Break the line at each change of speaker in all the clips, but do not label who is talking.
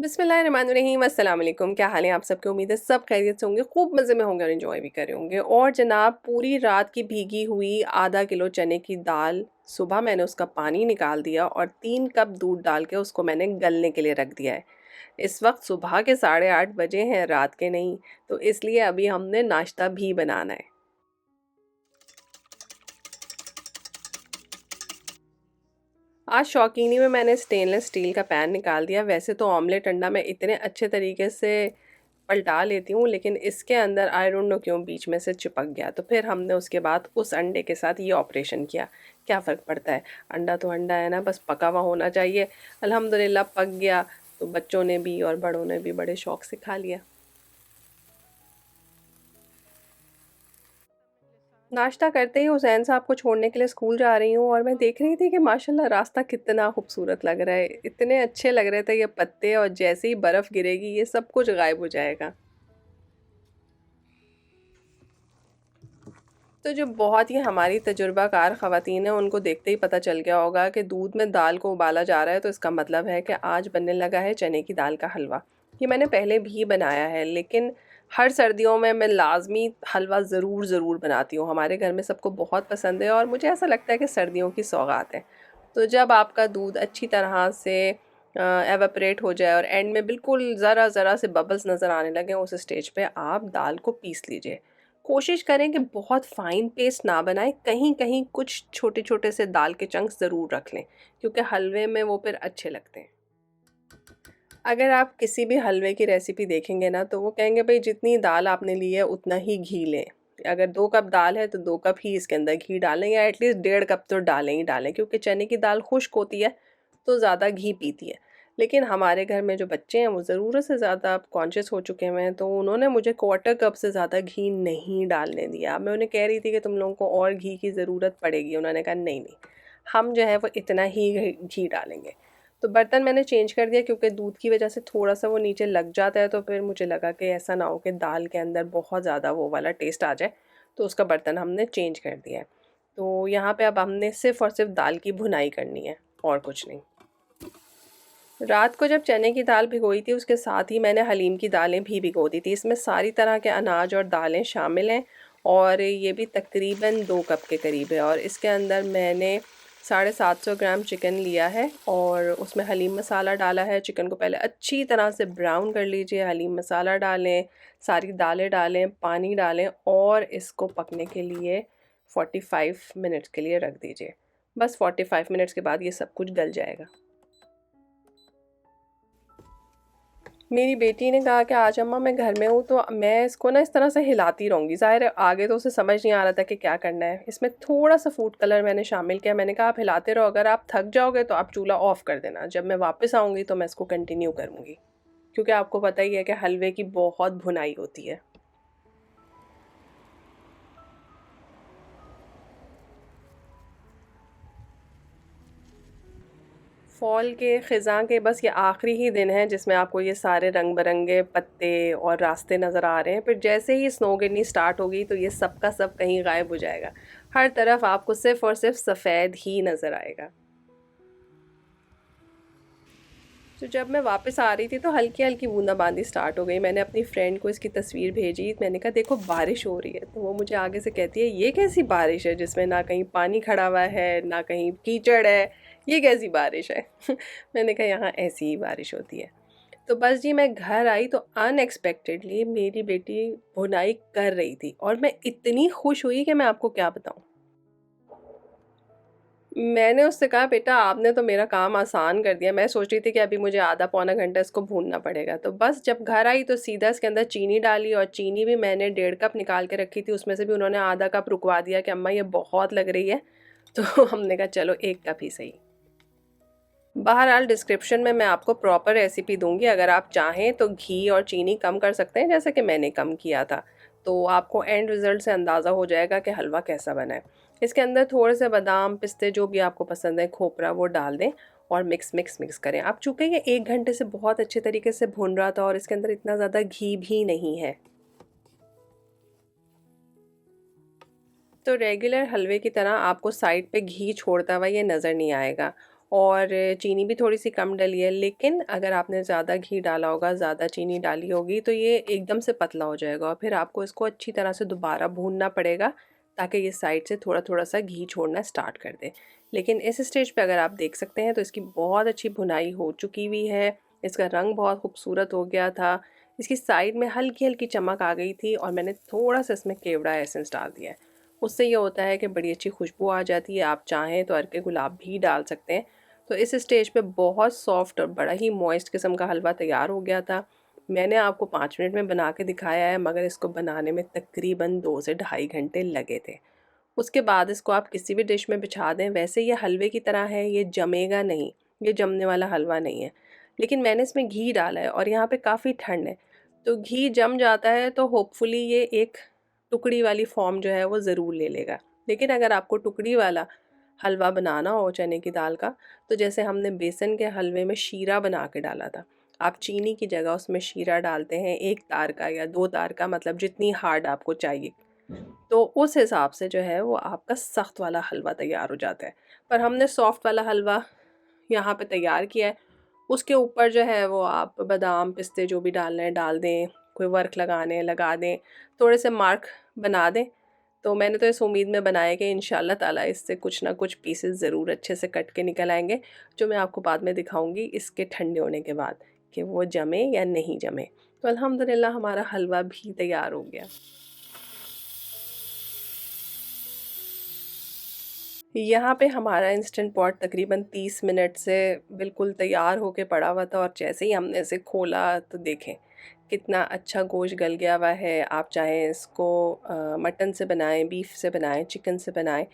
बिस्मिल्लाहिर्रहमानिर्रहीम अस्सलाम वालेकुम। क्या हाल है आप सबके? उम्मीद है सब खैरियत से होंगे, खूब मज़े में होंगे और एंजॉय भी कर रहे होंगे। और जनाब, पूरी रात की भीगी हुई आधा किलो चने की दाल, सुबह मैंने उसका पानी निकाल दिया और 3 कप दूध डाल के उसको मैंने गलने के लिए रख दिया है। इस वक्त सुबह के 8:30 बजे हैं, रात के नहीं। तो इसलिए अभी हमने नाश्ता भी बनाना है। आज शौकीनी में मैंने स्टेनलेस स्टील का पैन निकाल दिया। वैसे तो ऑमलेट अंडा मैं इतने अच्छे तरीके से पलटा लेती हूँ, लेकिन इसके अंदर आई डोंट नो क्यों बीच में से चिपक गया। तो फिर हमने उसके बाद उस अंडे के साथ ये ऑपरेशन किया। क्या फ़र्क पड़ता है, अंडा तो अंडा है ना, बस पका हुआ होना चाहिए। अल्हम्दुलिल्लाह पक गया, तो बच्चों ने भी और बड़ों ने भी बड़े शौक से खा लिया। नाश्ता करते ही हुसैन साहब को छोड़ने के लिए स्कूल जा रही हूँ और मैं देख रही थी कि माशाल्लाह रास्ता कितना खूबसूरत लग रहा है। इतने अच्छे लग रहे थे ये पत्ते, और जैसे ही बर्फ़ गिरेगी ये सब कुछ गायब हो जाएगा। तो जो बहुत ही हमारी तजुर्बाकार ख़वातीन हैं, उनको देखते ही पता चल गया होगा कि दूध में दाल को उबाला जा रहा है, तो इसका मतलब है कि आज बनने लगा है चने की दाल का हलवा। ये मैंने पहले भी बनाया है, लेकिन हर सर्दियों में मैं लाज़मी हलवा ज़रूर बनाती हूँ। हमारे घर में सबको बहुत पसंद है और मुझे ऐसा लगता है कि सर्दियों की सौगात है। तो जब आपका दूध अच्छी तरह से एवापोरेट हो जाए और एंड में बिल्कुल ज़रा ज़रा से बबल्स नज़र आने लगे, उस स्टेज पे आप दाल को पीस लीजिए। कोशिश करें कि बहुत फाइन पेस्ट ना बनाएं, कहीं कहीं कुछ छोटे छोटे से दाल के चंक्स ज़रूर रख लें, क्योंकि हलवे में वो फिर अच्छे लगते हैं। अगर आप किसी भी हलवे की रेसिपी देखेंगे ना, तो वो कहेंगे भाई जितनी दाल आपने ली है उतना ही घी लें। अगर 2 कप दाल है तो 2 कप ही इसके अंदर घी डालें, या एटलीस्ट 1.5 कप तो डालें ही डालें, क्योंकि चने की दाल खुश्क होती है तो ज़्यादा घी पीती है। लेकिन हमारे घर में जो बच्चे हैं वो ज़रूरत से ज़्यादा कॉन्शियस हो चुके हैं, तो उन्होंने मुझे 1/4 कप से ज़्यादा घी नहीं डालने दिया। अब मैं उन्हें कह रही थी कि तुम लोगों को और घी की ज़रूरत पड़ेगी, उन्होंने कहा नहीं नहीं, हम जो है वो इतना ही घी डालेंगे। तो बर्तन मैंने चेंज कर दिया, क्योंकि दूध की वजह से थोड़ा-सा वो नीचे लग जाता है, तो फिर मुझे लगा कि ऐसा ना हो कि दाल के अंदर बहुत ज़्यादा वो वाला टेस्ट आ जाए, तो उसका बर्तन हमने चेंज कर दिया है। तो यहाँ पे अब हमने सिर्फ़ और सिर्फ़ दाल की भुनाई करनी है, और कुछ नहीं। रात को जब चने की दाल भिगोई थी, उसके साथ ही मैंने हलीम की दालें भी भिगो दी थी। इसमें सारी तरह के अनाज और दालें शामिल हैं, और ये भी तकरीबन 2 कप के करीब है। और इसके अंदर मैंने 750 ग्राम चिकन लिया है और उसमें हलीम मसाला डाला है। चिकन को पहले अच्छी तरह से ब्राउन कर लीजिए, हलीम मसाला डालें, सारी दालें डालें, पानी डालें और इसको पकने के लिए 45 मिनट्स के लिए रख दीजिए। बस 45 मिनट्स के बाद ये सब कुछ गल जाएगा। मेरी बेटी ने कहा कि आज अम्मा मैं घर में हूँ, तो मैं इसको ना इस तरह से हिलाती रहूँगी। ज़ाहिर है आगे तो उसे समझ नहीं आ रहा था कि क्या करना है। इसमें थोड़ा-सा फूड कलर मैंने शामिल किया। मैंने कहा आप हिलाते रहो, अगर आप थक जाओगे तो आप चूल्हा ऑफ़ कर देना। जब मैं वापस आऊँगी तो मैं इसको कंटिन्यू करूँगी। क्योंकि आपको पता ही है कि हलवे की बहुत भुनाई होती है। फ़ॉल के ख़िज़ां के बस ये आखिरी ही दिन है जिसमें आपको ये सारे रंग-बिरंगे पत्ते और रास्ते नज़र आ रहे हैं। फिर जैसे ही स्नो गिरनी स्टार्ट होगी तो ये सब का सब कहीं गायब हो जाएगा। हर तरफ आपको सिर्फ़ और सिर्फ़ सफ़ेद ही नज़र आएगा। तो जब मैं वापस आ रही थी तो हल्की-हल्की बूंदाबांदी स्टार्ट हो गई। मैंने अपनी फ्रेंड को इसकी तस्वीर भेजी। मैंने कहा देखो बारिश हो रही है। तो वो मुझे आगे से कहती है ये कैसी बारिश है जिसमें ना कहीं पानी खड़ा हुआ है, ना कहीं कीचड़ है, ये कैसी बारिश है? मैंने कहा यहाँ ऐसी ही बारिश होती है। तो बस जी मैं घर आई तो अनएक्सपेक्टेडली मेरी बेटी बुनाई कर रही थी और मैं इतनी खुश हुई कि मैं आपको क्या बताऊँ। मैंने उससे कहा बेटा आपने तो मेरा काम आसान कर दिया। मैं सोच रही थी कि अभी मुझे आधा पौना घंटा इसको भूनना पड़ेगा। तो बस जब घर आई तो सीधा इसके अंदर चीनी डाली, और चीनी भी मैंने 1.5 कप निकाल के रखी थी, उसमें से भी उन्होंने आधा कप रुकवा दिया कि अम्मा ये बहुत लग रही है। तो हमने कहा चलो 1 कप ही सही। बहरहाल डिस्क्रिप्शन में मैं आपको प्रॉपर रेसिपी दूंगी, अगर आप चाहें तो घी और चीनी कम कर सकते हैं, जैसे कि मैंने कम किया था। तो आपको एंड रिज़ल्ट से अंदाज़ा हो जाएगा कि हलवा कैसा बना है। इसके अंदर थोड़े से बादाम, पिस्ते, जो भी आपको पसंद है, खोपरा, वो डाल दें और मिक्स करें आप। चूँकि ये 1 घंटे से बहुत अच्छे तरीके से भुन रहा था और इसके अंदर इतना ज़्यादा घी भी नहीं है, तो रेगुलर हलवे की तरह आपको साइड पे घी छोड़ता हुआ ये नज़र नहीं आएगा। और चीनी भी थोड़ी सी कम डली है। लेकिन अगर आपने ज़्यादा घी डाला होगा, ज़्यादा चीनी डाली होगी तो ये एकदम से पतला हो जाएगा और फिर आपको इसको अच्छी तरह से दोबारा भूनना पड़ेगा ताकि ये साइड से थोड़ा थोड़ा सा घी छोड़ना स्टार्ट कर दे। लेकिन इस स्टेज पे अगर आप देख सकते हैं तो इसकी बहुत अच्छी भुनाई हो चुकी हुई है, इसका रंग बहुत खूबसूरत हो गया था, इसकी साइड में हल्की हल्की चमक आ गई थी और मैंने थोड़ा सा इसमें केवड़ा एसेंस डाल दिया है। उससे ये होता है कि बड़ी अच्छी खुशबू आ जाती है। आप चाहें तो अर्के गुलाब भी डाल सकते हैं। तो इस स्टेज पे बहुत सॉफ्ट और बड़ा ही मॉइस्ट किस्म का हलवा तैयार हो गया था। मैंने आपको 5 मिनट में बना के दिखाया है, मगर इसको बनाने में तकरीबन 2 से ढाई घंटे लगे थे। उसके बाद इसको आप किसी भी डिश में बिछा दें। वैसे ये हलवे की तरह है, ये जमेगा नहीं, ये जमने वाला हलवा नहीं है। लेकिन मैंने इसमें घी डाला है और यहाँ पे काफ़ी ठंड है, तो घी जम जाता है तो होपफुली ये एक टुकड़ी वाली फॉर्म जो है वो ज़रूर ले लेगा। लेकिन अगर आपको टुकड़ी वाला हलवा बनाना हो चने की दाल का, तो जैसे हमने बेसन के हलवे में शीरा बना के डाला था, आप चीनी की जगह उसमें शीरा डालते हैं 1 तार का या 2 तार का, मतलब जितनी हार्ड आपको चाहिए। तो उस हिसाब से जो है वो आपका सख्त वाला हलवा तैयार हो जाता है। पर हमने सॉफ्ट वाला हलवा यहाँ पे तैयार किया है। उसके ऊपर जो है वो आप बादाम पिस्ते जो भी डालना है डाल दें, कोई वर्क लगाने हैं लगा दें, थोड़े से मार्क बना दें। तो मैंने तो इस उम्मीद में बनाया कि इंशाल्लाह ताला इससे कुछ ना कुछ पीसेस ज़रूर अच्छे से कट के निकल आएंगे, जो मैं आपको बाद में दिखाऊंगी इसके ठंडे होने के बाद कि वो जमे या नहीं जमे। तो अल्हम्दुलिल्लाह हमारा हलवा भी तैयार हो गया। यहाँ पे हमारा इंस्टेंट पॉट तकरीबन 30 मिनट से बिल्कुल तैयार होके पड़ा हुआ था और जैसे ही हमने इसे खोला तो देखें कितना अच्छा गोश्त गल गया हुआ है। आप चाहें इसको मटन से बनाएं, बीफ से बनाएं, चिकन से बनाएं,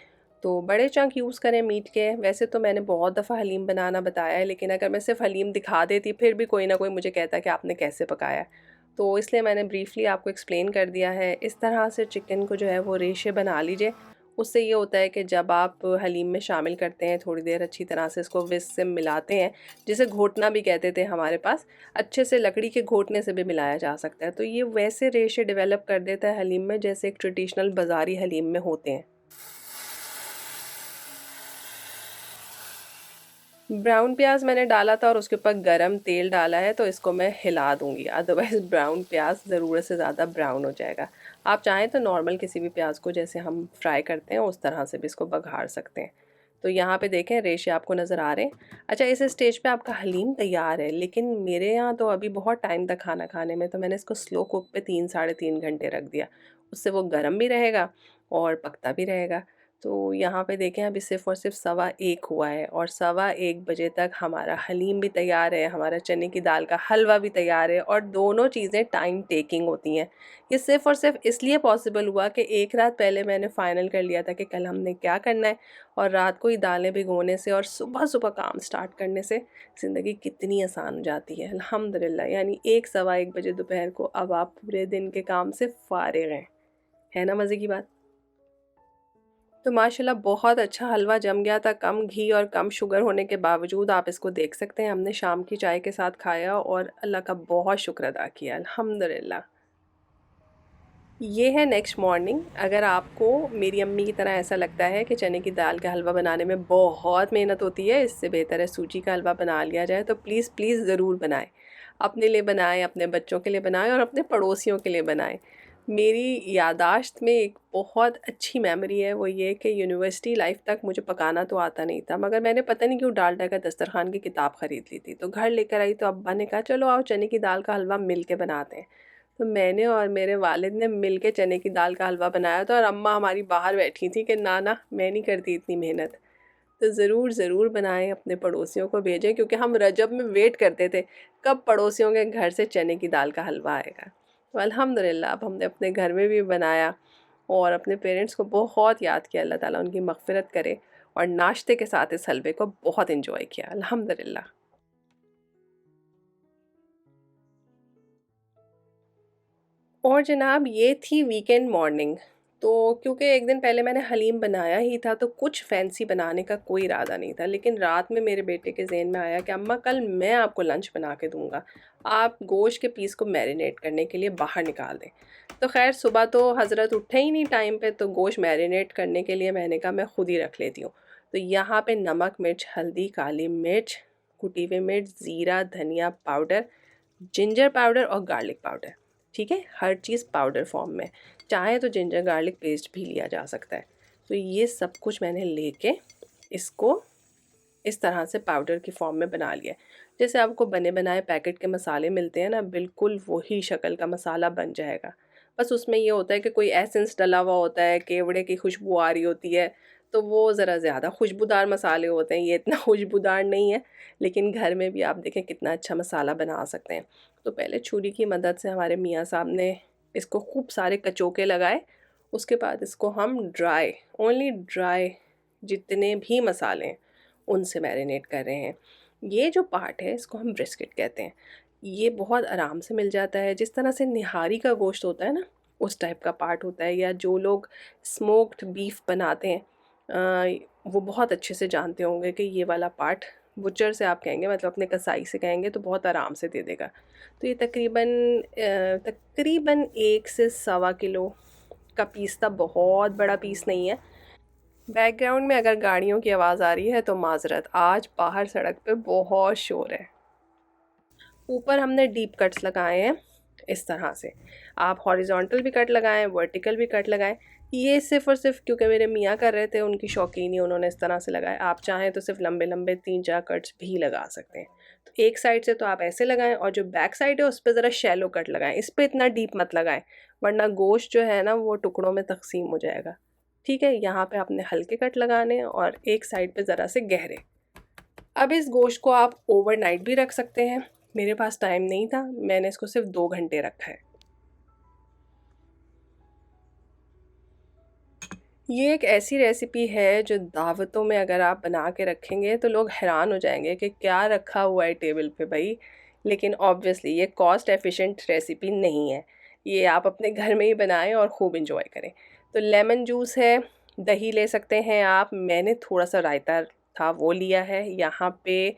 तो बड़े चंक यूज़ करें मीट के। वैसे तो मैंने बहुत दफ़ा हलीम बनाना बताया है, लेकिन अगर मैं सिर्फ हलीम दिखा देती फिर भी कोई ना कोई मुझे कहता कि आपने कैसे पकाया। तो इसलिए मैंने ब्रीफली आपको एक्सप्लेन कर दिया है। इस तरह से चिकन को जो है वो रेशे बना लीजिए। उससे ये होता है कि जब आप हलीम में शामिल करते हैं थोड़ी देर अच्छी तरह से इसको विस्क से मिलाते हैं, जिसे घोटना भी कहते थे हमारे पास, अच्छे से लकड़ी के घोटने से भी मिलाया जा सकता है, तो ये वैसे रेशे डेवलप कर देता है हलीम में जैसे एक ट्रेडिशनल बाज़ारी हलीम में होते हैं। ब्राउन प्याज मैंने डाला था और उसके ऊपर गरम तेल डाला है, तो इसको मैं हिला दूंगी, अदरवाइज़ ब्राउन प्याज ज़रूरत से ज़्यादा ब्राउन हो जाएगा। आप चाहें तो नॉर्मल किसी भी प्याज को जैसे हम फ्राई करते हैं उस तरह से भी इसको बघार सकते हैं। तो यहाँ पे देखें रेशे आपको नज़र आ रहे हैं। अच्छा, इस स्टेज पे आपका हलीम तैयार है, लेकिन मेरे यहाँ तो अभी बहुत टाइम तक खाना खाने में, तो मैंने इसको स्लो कुक पे 3 साढ़े 3 घंटे रख दिया। उससे वो गर्म भी रहेगा और पकता भी रहेगा। तो यहाँ पे देखें अभी सिर्फ़ और सिर्फ 1:15 हुआ है और 1:15 बजे तक हमारा हलीम भी तैयार है, हमारा चने की दाल का हलवा भी तैयार है, और दोनों चीज़ें टाइम टेकिंग होती हैं। ये सिर्फ़ और सिर्फ इसलिए पॉसिबल हुआ कि एक रात पहले मैंने फ़ाइनल कर लिया था कि कल हमने क्या करना है, और रात को ही दालें भिगोने से और सुबह सुबह काम स्टार्ट करने से ज़िंदगी कितनी आसान हो जाती है अल्हम्दुलिल्लाह। यानी 1 1:15 बजे दोपहर को अब आप पूरे दिन के काम से फ़ारिग हैं। है ना मज़े की बात? तो माशाल्लाह बहुत अच्छा हलवा जम गया था, कम घी और कम शुगर होने के बावजूद। आप इसको देख सकते हैं, हमने शाम की चाय के साथ खाया और अल्लाह का बहुत शुक्र अदा किया अल्हम्दुलिल्लाह। ये है नेक्स्ट मॉर्निंग। अगर आपको मेरी अम्मी की तरह ऐसा लगता है कि चने की दाल का हलवा बनाने में बहुत मेहनत होती है, इससे बेहतर है सूजी का हलवा बना लिया जाए, तो प्लीज़ प्लीज़ ज़रूर बनाएं। अपने लिए बनाएं, अपने बच्चों के लिए बनाएं और अपने पड़ोसियों के लिए बनाएं। मेरी याददाश्त में एक बहुत अच्छी मेमोरी है, वो ये कि यूनिवर्सिटी लाइफ तक मुझे पकाना तो आता नहीं था, मगर मैंने पता नहीं क्यों डालडा का दस्तरखान की किताब ख़रीद ली थी। तो घर लेकर आई तो अब्बा ने कहा चलो आओ चने की दाल का हलवा मिल के बनाते हैं। तो मैंने और मेरे वालिद ने मिल के चने की दाल का हलवा बनाया था और अम्मा हमारी बाहर बैठी थी कि ना ना मैं नहीं करती इतनी मेहनत। तो ज़रूर ज़रूर बनाएं, अपने पड़ोसियों को भेजें, क्योंकि हम रजब में वेट करते थे कब पड़ोसियों के घर से चने की दाल का हलवा आएगा। तो अल्हम्दुलिल्लाह अब हमने अपने घर में भी बनाया और अपने पेरेंट्स को बहुत याद किया, अल्लाह ताला उनकी मग़फ़िरत करे, और नाश्ते के साथ इस हलवे को बहुत एंजॉय किया अल्हम्दुलिल्लाह। और जनाब ये थी वीकेंड मॉर्निंग। तो क्योंकि एक दिन पहले मैंने हलीम बनाया ही था तो कुछ फैंसी बनाने का कोई इरादा नहीं था, लेकिन रात में मेरे बेटे के ज़हन में आया कि अम्मा कल मैं आपको लंच बना के दूंगा, आप गोश्त के पीस को मैरिनेट करने के लिए बाहर निकाल दें। तो खैर सुबह तो हज़रत उठे ही नहीं टाइम पे, तो गोश्त मैरिनेट करने के लिए मैंने कहा मैं खुद ही रख लेती हूँ। तो यहाँ पे नमक, मिर्च, हल्दी, काली मिर्च, कुटी हुई मिर्च, ज़ीरा, धनिया पाउडर, जिंजर पाउडर और गार्लिक पाउडर। ठीक है, हर चीज़ पाउडर फॉर्म में। चाहे तो जिंजर गार्लिक पेस्ट भी लिया जा सकता है। तो ये सब कुछ मैंने लेके इसको इस तरह से पाउडर की फॉर्म में बना लिया। जैसे आपको बने बनाए पैकेट के मसाले मिलते हैं ना, बिल्कुल वही शक्ल का मसाला बन जाएगा। बस उसमें ये होता है कि कोई एसेंस डला हुआ होता है, केवड़े की खुशबू आ रही होती है, तो वो ज़रा ज़्यादा खुशबूदार मसाले होते हैं। ये इतना खुशबूदार नहीं है, लेकिन घर में भी आप देखें कितना अच्छा मसाला बना सकते हैं। तो पहले छुरी की मदद से हमारे मियाँ साहब ने इसको खूब सारे कचोके लगाए। उसके बाद इसको हम ड्राई, ओनली ड्राई जितने भी मसाले हैं उनसे मैरिनेट कर रहे हैं। ये जो पार्ट है इसको हम ब्रिस्किट कहते हैं। ये बहुत आराम से मिल जाता है, जिस तरह से निहारी का गोश्त होता है ना, उस टाइप का पार्ट होता है। या जो लोग स्मोक्ड बीफ बनाते हैं वो बहुत अच्छे से जानते होंगे कि ये वाला पार्ट बुचर से आप कहेंगे, मतलब अपने कसाई से कहेंगे तो बहुत आराम से दे देगा। तो ये तकरीबन 1 से 1.25 किलो का पीस था, बहुत बड़ा पीस नहीं है। बैकग्राउंड में अगर गाड़ियों की आवाज़ आ रही है तो माजरत, आज बाहर सड़क पे बहुत शोर है। ऊपर हमने डीप कट्स लगाए हैं इस तरह से। आप हॉरिजॉन्टल भी कट लगाएं, वर्टिकल भी कट लगाएं। ये सिर्फ़ और सिर्फ क्योंकि मेरे मियाँ कर रहे थे, उनकी शौकीनी, उन्होंने इस तरह से लगाए। आप चाहें तो सिर्फ लंबे लंबे 3-4 कट्स भी लगा सकते हैं। तो एक साइड से तो आप ऐसे लगाएं, और जो बैक साइड है उस पर ज़रा शैलो कट लगाएं। इस पर इतना डीप मत लगाएं, वरना गोश्त जो है ना वो टुकड़ों में तकसीम हो जाएगा। ठीक है, यहाँ पे आपने हल्के कट लगाने और एक साइड पे ज़रा से गहरे। अब इस गोश्त को आप ओवरनाइट भी रख सकते हैं। मेरे पास टाइम नहीं था, मैंने इसको सिर्फ 2 घंटे रखा है। ये एक ऐसी रेसिपी है जो दावतों में अगर आप बना के रखेंगे तो लोग हैरान हो जाएंगे कि क्या रखा हुआ है टेबल पे भाई। लेकिन ऑब्वियसली ये कॉस्ट एफिशिएंट रेसिपी नहीं है। ये आप अपने घर में ही बनाएं और खूब इंजॉय करें। तो लेमन जूस है, दही ले सकते हैं आप। मैंने थोड़ा सा रायता था वो लिया है। यहाँ पे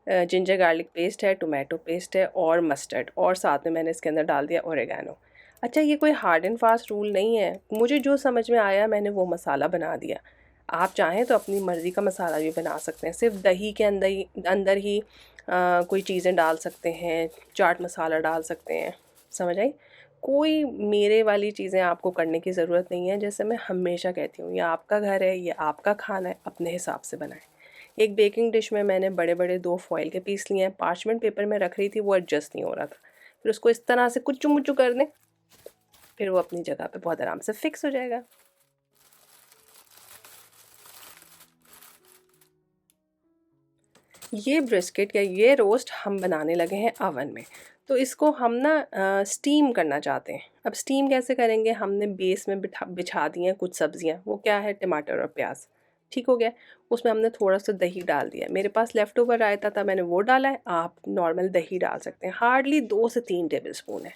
जिंजर गार्लिक पेस्ट है, टोमेटो पेस्ट है और मस्टर्ड, और साथ में मैंने इसके अंदर डाल दिया ओरेगानो। अच्छा, ये कोई हार्ड एंड फास्ट रूल नहीं है, मुझे जो समझ में आया मैंने वो मसाला बना दिया। आप चाहें तो अपनी मर्ज़ी का मसाला भी बना सकते हैं। सिर्फ दही के अंदर ही कोई चीज़ें डाल सकते हैं, चाट मसाला डाल सकते हैं। समझ आई? कोई मेरे वाली चीज़ें आपको करने की ज़रूरत नहीं है। जैसे मैं हमेशा कहती हूँ, ये आपका घर है, ये आपका खाना है, अपने हिसाब से बनाएं। एक बेकिंग डिश में मैंने बड़े बड़े 2 फॉइल के पीस लिए हैं, पार्चमेंट पेपर में रख रही थी, वो एडजस्ट नहीं हो रहा था। फिर उसको इस तरह से कुच्चू मुच्चू कर दें, फिर वो अपनी जगह पे बहुत आराम से फिक्स हो जाएगा। ये ब्रिस्किट या ये रोस्ट हम बनाने लगे हैं अवन में। तो इसको हम ना स्टीम करना चाहते हैं। अब स्टीम कैसे करेंगे? हमने बेस में बिछा दी हैं कुछ सब्जियां, वो क्या है, टमाटर और प्याज। ठीक हो गया। उसमें हमने थोड़ा सा दही डाल दिया। मेरे पास लेफ़्ट ओवर रायता था, मैंने वो डाला है। आप नॉर्मल दही डाल सकते हैं, हार्डली 2 से 3 टेबल स्पून है।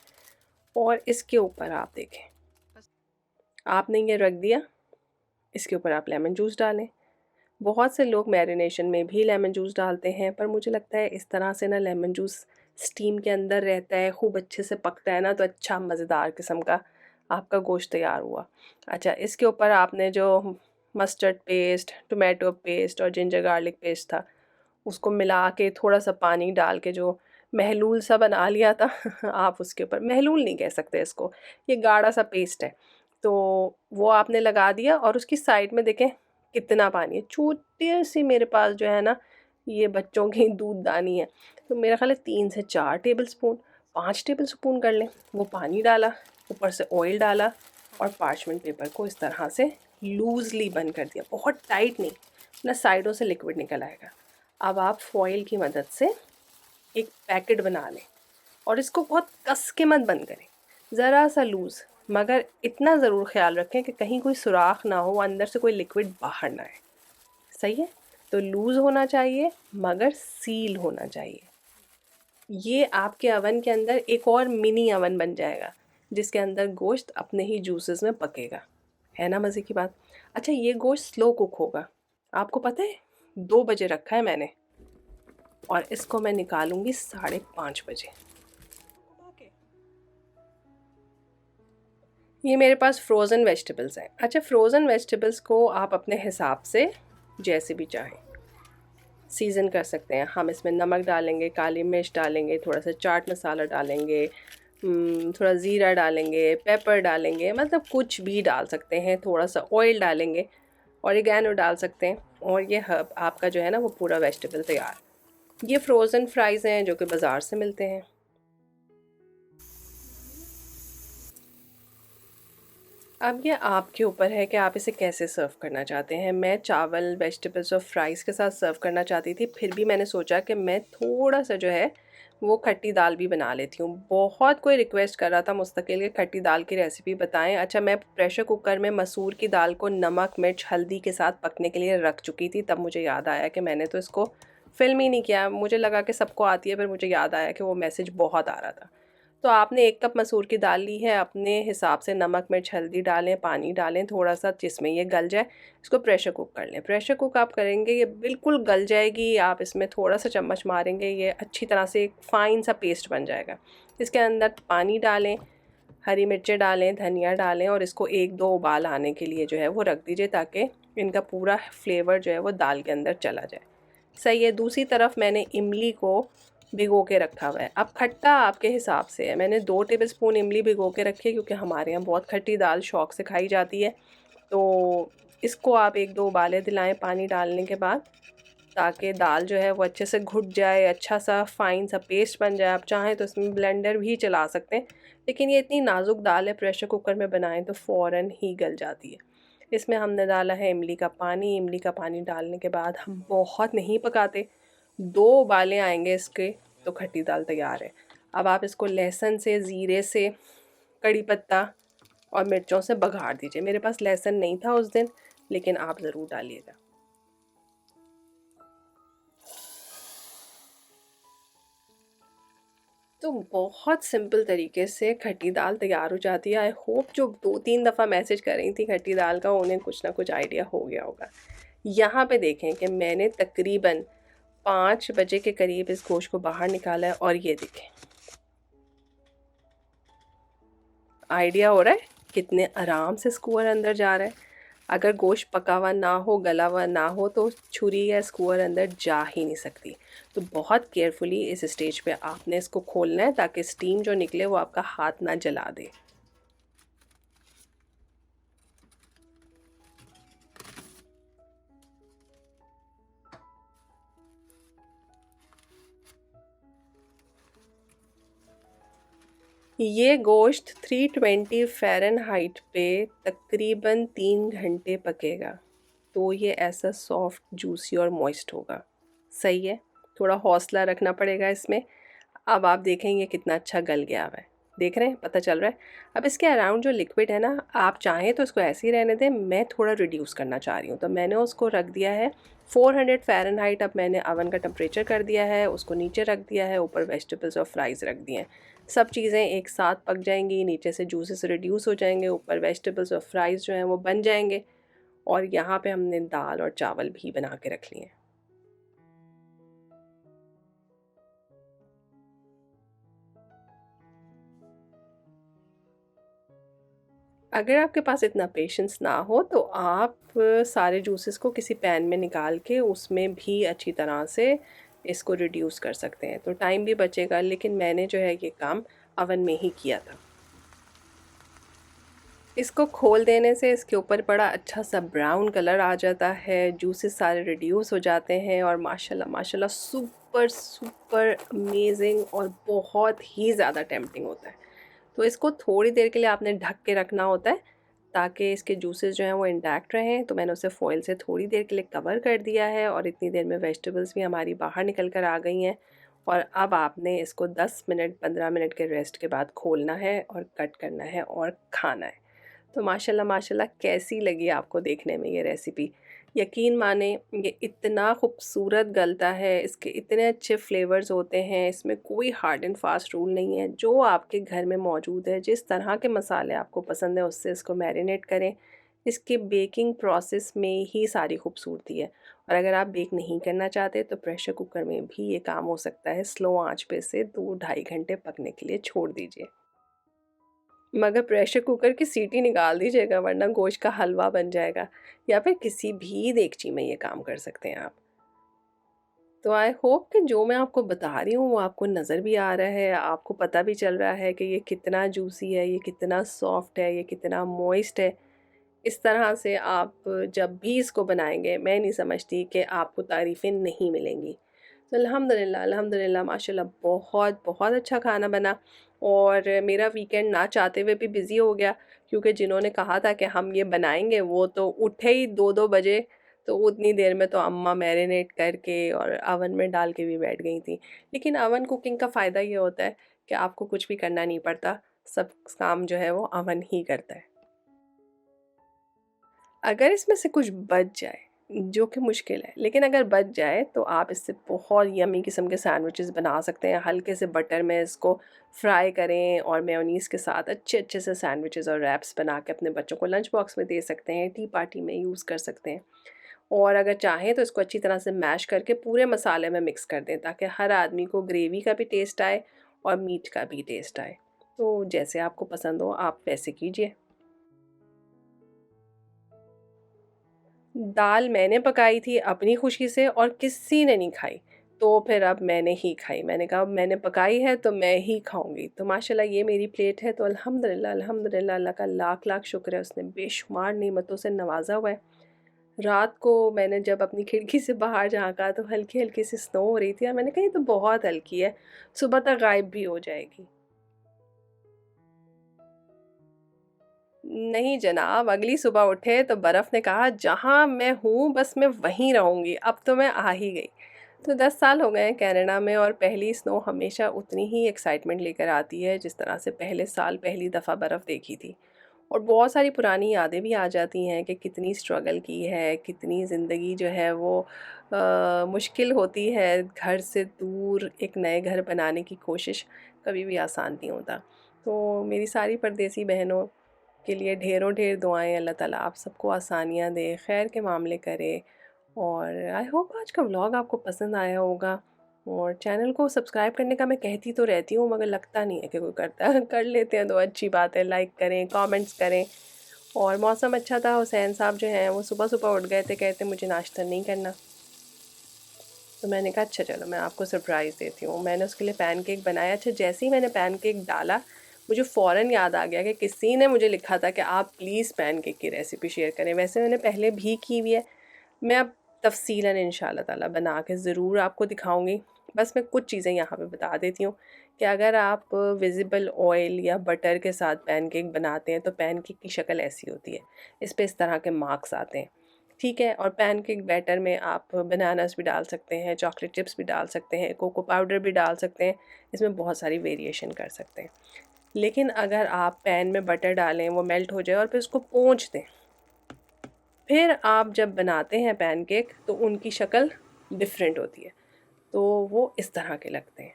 और इसके ऊपर आप देखें, आपने ये रख दिया, इसके ऊपर आप लेमन जूस डालें। बहुत से लोग मैरिनेशन में भी लेमन जूस डालते हैं, पर मुझे लगता है इस तरह से ना लेमन जूस स्टीम के अंदर रहता है, खूब अच्छे से पकता है ना, तो अच्छा मज़ेदार किस्म का आपका गोश्त तैयार हुआ। अच्छा, इसके ऊपर आपने जो मस्टर्ड पेस्ट, टोमेटो पेस्ट और जिंजर गार्लिक पेस्ट था, उसको मिला के थोड़ा सा पानी डाल के जो महलूल सा बना लिया था आप उसके ऊपर, महलूल नहीं कह सकते इसको, ये गाढ़ा सा पेस्ट है, तो वो आपने लगा दिया। और उसकी साइड में देखें कितना पानी है, छोटी सी मेरे पास जो है ना ये बच्चों की दूधदानी है, तो मेरा ख्याल है 3 से 4 टेबल स्पून, 5 टेबल स्पून कर लें, वो पानी डाला, ऊपर से ऑयल डाला और पार्चमेंट पेपर को इस तरह से लूजली बंद कर दिया, बहुत टाइट नहीं, ना साइडों से लिक्विड निकल आएगा। अब आप फॉइल की मदद से एक पैकेट बना लें और इसको बहुत कस के मत बंद करें, ज़रा सा लूज़, मगर इतना ज़रूर ख्याल रखें कि कहीं कोई सुराख ना हो, अंदर से कोई लिक्विड बाहर ना आए। सही है? तो लूज़ होना चाहिए मगर सील होना चाहिए। ये आपके अवन के अंदर एक और मिनी अवन बन जाएगा, जिसके अंदर गोश्त अपने ही जूसेस में पकेगा। है ना मज़े की बात? अच्छा, ये गोश्त स्लो कुक होगा। आपको पता है 2 बजे रखा है मैंने, और इसको मैं निकालूंगी 5:30 बजे। ये मेरे पास फ्रोज़न वेजिटेबल्स हैं। अच्छा, फ्रोज़न वेजिटेबल्स को आप अपने हिसाब से जैसे भी चाहें। सीज़न कर सकते हैं हम, इसमें नमक डालेंगे, काली मिर्च डालेंगे, थोड़ा सा चाट मसाला डालेंगे, थोड़ा ज़ीरा डालेंगे, पेपर डालेंगे, मतलब कुछ भी डाल सकते हैं। थोड़ा सा ऑयल डालेंगे, ऑरिगेनो डाल सकते हैं, और ये हर्ब आपका जो है ना वो पूरा वेजिटेबल तैयार। ये फ्रोज़न फ्राइज़ हैं जो कि बाज़ार से मिलते हैं। अब ये आपके ऊपर है कि आप इसे कैसे सर्व करना चाहते हैं। मैं चावल, वेजिटेबल्स और फ्राइज़ के साथ सर्व करना चाहती थी, फिर भी मैंने सोचा कि मैं थोड़ा सा जो है वो खट्टी दाल भी बना लेती हूँ। बहुत कोई रिक्वेस्ट कर रहा था मुस्तकिल के खट्टी दाल की रेसिपी बताएं। अच्छा, मैं प्रेशर कुकर में मसूर की दाल को नमक, मिर्च, हल्दी के साथ पकने के लिए रख चुकी थी। तब मुझे याद आया कि मैंने तो इसको फ़िल्म ही नहीं किया। मुझे लगा कि सबको आती है, फिर मुझे याद आया कि वो मैसेज बहुत आ रहा था। तो आपने 1 कप मसूर की दाल ली है, अपने हिसाब से नमक, मिर्च, हल्दी डालें, पानी डालें थोड़ा सा जिसमें ये गल जाए। इसको प्रेशर कुक कर लें। प्रेशर कुक आप करेंगे ये बिल्कुल गल जाएगी। आप इसमें थोड़ा सा चम्मच मारेंगे, ये अच्छी तरह से एक फ़ाइन सा पेस्ट बन जाएगा। इसके अंदर पानी डालें, हरी मिर्चें डालें, धनिया डालें, और इसको 1-2 उबाल आने के लिए जो है वो रख दीजिए, ताकि इनका पूरा फ्लेवर जो है वो दाल के अंदर चला जाए। सही है। दूसरी तरफ मैंने इमली को भिगो के रखा हुआ है। अब खट्टा आपके हिसाब से है। मैंने 2 टेबलस्पून इमली भिगो के रखी है, क्योंकि हमारे यहाँ बहुत खट्टी दाल शौक़ से खाई जाती है। तो इसको आप 1-2 उबाले दिलाएं पानी डालने के बाद, ताकि दाल जो है वो अच्छे से घुट जाए, अच्छा सा फ़ाइन सा पेस्ट बन जाए। आप चाहें तो इसमें ब्लेंडर भी चला सकते हैं, लेकिन ये इतनी नाजुक दाल है, प्रेशर कुकर में बनाएं तो फ़ौरन ही गल जाती है। इसमें हमने डाला है इमली का पानी। इमली का पानी डालने के बाद हम बहुत नहीं पकाते, 2 उबाले आएंगे इसके तो खट्टी दाल तैयार है। अब आप इसको लहसुन से, ज़ीरे से, कड़ी पत्ता और मिर्चों से बघार दीजिए। मेरे पास लहसुन नहीं था उस दिन, लेकिन आप ज़रूर डालिएगा। तो बहुत सिंपल तरीके से खट्टी दाल तैयार हो जाती है। आई होप जो 2-3 दफ़ा मैसेज कर रही थी खट्टी दाल का, उन्हें कुछ ना कुछ आइडिया हो गया होगा। यहाँ पे देखें कि मैंने तकरीबन 5 बजे के करीब इस गोश्त को बाहर निकाला है, और ये देखें, आइडिया हो रहा है कितने आराम से स्क्वायर अंदर जा रहा है। अगर गोश्त पका हुआ ना हो, गला हुआ ना हो, तो छुरी या स्क्वायर अंदर जा ही नहीं सकती। तो बहुत केयरफुली इस स्टेज पे आपने इसको खोलना है, ताकि स्टीम जो निकले वो आपका हाथ ना जला दे। ये गोश्त 320 फ़ारेनहाइट पे तकरीबन 3 घंटे पकेगा, तो ये ऐसा सॉफ्ट, जूसी और मॉइस्ट होगा। सही है। थोड़ा हौसला रखना पड़ेगा इसमें। अब आप देखेंगे कितना अच्छा गल गया हुआ है। देख रहे हैं, पता चल रहा है। अब इसके अराउंड जो लिक्विड है ना, आप चाहें तो इसको ऐसे ही रहने दें। मैं थोड़ा रिड्यूस करना चाह रही हूँ, तो मैंने उसको रख दिया है 400 फ़ारेनहाइट। अब मैंने अवन का टेम्परेचर कर दिया है, उसको नीचे रख दिया है, ऊपर वेजिटेबल्स और फ्राइज़ रख दिए हैं। सब चीज़ें एक साथ पक जाएंगी, नीचे से जूसेस रिड्यूस हो जाएंगे, ऊपर वेजिटेबल्स और फ्राइज़ जो हैं वो बन जाएंगे। और यहाँ पे हमने दाल और चावल भी बना के रख लिए हैं। अगर आपके पास इतना पेशेंस ना हो, तो आप सारे जूसेस को किसी पैन में निकाल के उसमें भी अच्छी तरह से इसको रिड्यूस कर सकते हैं, तो टाइम भी बचेगा। लेकिन मैंने जो है ये काम अवन में ही किया था। इसको खोल देने से इसके ऊपर बड़ा अच्छा सा ब्राउन कलर आ जाता है, जूसेस सारे रिड्यूस हो जाते हैं, और माशाल्लाह माशाल्लाह सुपर सुपर अमेजिंग और बहुत ही ज़्यादा टेम्पटिंग होता है। तो इसको थोड़ी देर के लिए आपने ढक के रखना होता है, ताकि इसके जूसेस जो हैं वो इंटैक्ट रहें। तो मैंने उसे फ़ॉइल से थोड़ी देर के लिए कवर कर दिया है, और इतनी देर में वेजिटेबल्स भी हमारी बाहर निकल कर आ गई हैं। और अब आपने इसको 10 मिनट 15 मिनट के रेस्ट के बाद खोलना है, और कट करना है, और खाना है। तो माशाल्लाह माशाल्लाह कैसी लगी आपको देखने में ये रेसिपी? यकीन माने, ये इतना खूबसूरत गलता है, इसके इतने अच्छे फ्लेवर्स होते हैं, इसमें कोई हार्ड एंड फास्ट रूल नहीं है। जो आपके घर में मौजूद है, जिस तरह के मसाले आपको पसंद है, उससे इसको मैरिनेट करें। इसके बेकिंग प्रोसेस में ही सारी खूबसूरती है। और अगर आप बेक नहीं करना चाहते, तो प्रेशर कुकर में भी ये काम हो सकता है। स्लो आंच पे से 2-2.5 घंटे पकने के लिए छोड़ दीजिए। मगर प्रेशर कुकर की सीटी निकाल दीजिएगा, वरना गोश्त का हलवा बन जाएगा। या फिर किसी भी देगची में ये काम कर सकते हैं आप। तो आई होप कि जो मैं आपको बता रही हूँ वो आपको नज़र भी आ रहा है, आपको पता भी चल रहा है कि ये कितना जूसी है, ये कितना सॉफ्ट है, ये कितना मॉइस्ट है। इस तरह से आप जब भी इसको बनाएँगे, मैं नहीं समझती कि आपको तारीफ़ें नहीं मिलेंगी। तो अल्हम्दुलिल्लाह अल्हम्दुलिल्लाह माशाल्लाह बहुत बहुत अच्छा खाना बना। और मेरा वीकेंड ना चाहते हुए भी बिज़ी हो गया, क्योंकि जिन्होंने कहा था कि हम ये बनाएंगे वो तो उठे ही 2-2 बजे। तो उतनी देर में तो अम्मा मैरिनेट करके और अवन में डाल के भी बैठ गई थी। लेकिन अवन कुकिंग का फ़ायदा ये होता है कि आपको कुछ भी करना नहीं पड़ता, सब काम जो है वो अवन ही करता है। अगर इसमें से कुछ बच जाए, जो कि मुश्किल है, लेकिन अगर बच जाए तो आप इससे बहुत यम्मी किस्म के सैंडविचेस बना सकते हैं। हल्के से बटर में इसको फ्राई करें और मेयोनीज़ के साथ अच्छे-अच्छे से सैंडविचेस और रैप्स बना के अपने बच्चों को लंच बॉक्स में दे सकते हैं, टी पार्टी में यूज़ कर सकते हैं। और अगर चाहें तो इसको अच्छी तरह से मैश करके पूरे मसाले में मिक्स कर दें, ताकि हर आदमी को ग्रेवी का भी टेस्ट आए और मीट का भी टेस्ट आए। तो जैसे आपको पसंद हो आप वैसे कीजिए। दाल मैंने पकाई थी अपनी खुशी से और किसी ने नहीं खाई। तो फिर अब मैंने ही खाई। मैंने कहा अब मैंने पकाई है तो मैं ही खाऊँगी। तो माशाल्लाह ये मेरी प्लेट है, तो अल्हम्दुलिल्लाह अल्हम्दुलिल्लाह अल्लाह का लाख-लाख शुक्र है, उसने बेशुमार नेमतों से नवाज़ा हुआ है। रात को मैंने जब अपनी खिड़की से बाहर झाँका तो हल्की-हल्की सी स्नो हो रही थी और मैंने कहा ये तो बहुत हल्की है, सुबह तक गायब भी हो जाएगी। नहीं जनाब, अगली सुबह उठे तो बर्फ़ ने कहा जहाँ मैं हूँ बस मैं वहीं रहूँगी, अब तो मैं आ ही गई। तो 10 साल हो गए हैं कनाडा में, और पहली स्नो हमेशा उतनी ही एक्साइटमेंट लेकर आती है जिस तरह से पहले साल पहली दफ़ा बर्फ़ देखी थी। और बहुत सारी पुरानी यादें भी आ जाती हैं कि कितनी स्ट्रगल की है, कितनी ज़िंदगी जो है वो मुश्किल होती है। घर से दूर एक नए घर बनाने की कोशिश कभी भी आसान नहीं होता। तो मेरी सारी परदेसी बहनों के लिए ढेरों ढेर दुआएं, अल्लाह ताला आप सबको आसानियाँ दे, खैर के मामले करे। और आई होप आज का व्लॉग आपको पसंद आया होगा। और चैनल को सब्सक्राइब करने का मैं कहती तो रहती हूँ, मगर लगता नहीं है कि कोई करता है। कर लेते हैं तो अच्छी बात है, लाइक करें, कमेंट्स करें। और मौसम अच्छा था, हुसैन साहब जो हैं वो सुबह सुबह उठ गए थे, कहते मुझे नाश्ता नहीं करना। तो मैंने कहा अच्छा चलो मैं आपको सरप्राइज़ देती हूँ। मैंने उसके लिए पैनकेक बनाया। अच्छा जैसे ही मैंने पैनकेक डाला, मुझे फ़ौरन याद आ गया कि किसी ने मुझे लिखा था कि आप प्लीज़ पैनकेक की रेसिपी शेयर करें। वैसे मैंने पहले भी की हुई है, मैं अब तफ़सीलन इंशाल्लाह ताला बना के ज़रूर आपको दिखाऊँगी। बस मैं कुछ चीज़ें यहाँ पे बता देती हूँ कि अगर आप विज़िबल ऑयल या बटर के साथ पैनकेक बनाते हैं तो पैनकेक की शक्ल ऐसी होती है। इस पे इस तरह के मार्क्स आते हैं। ठीक है, और पैनकेक बैटर में आप बनानास भी डाल सकते हैं, चॉकलेट चिप्स भी डाल सकते हैं, कोको पाउडर भी डाल सकते हैं। इसमें बहुत सारी वेरिएशन कर सकते हैं। लेकिन अगर आप पैन में बटर डालें, वो मेल्ट हो जाए और फिर उसको पोंछ दें, फिर आप जब बनाते हैं पैनकेक तो उनकी शक्ल डिफरेंट होती है। तो वो इस तरह के लगते हैं।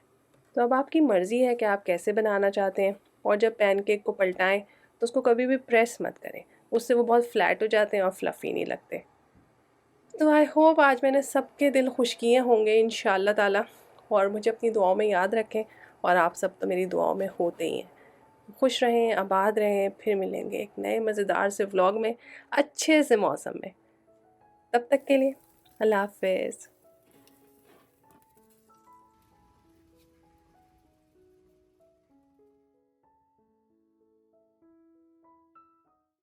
तो अब आपकी मर्ज़ी है कि आप कैसे बनाना चाहते हैं। और जब पैनकेक को पलटाएं तो उसको कभी भी प्रेस मत करें, उससे वो बहुत फ्लैट हो जाते हैं और फ्लफ़ी नहीं लगते। तो आई होप आज मैंने सबके दिल खुश किए होंगे इंशाल्लाह ताला। और मुझे अपनी दुआओं में याद रखें, और आप सब तो मेरी दुआओं में होते ही हैं। खुश रहें, आबाद रहें, फिर मिलेंगे एक नए मज़ेदार से व्लॉग में, अच्छे से मौसम में। तब तक के लिए अल्लाह हाफ़िज़।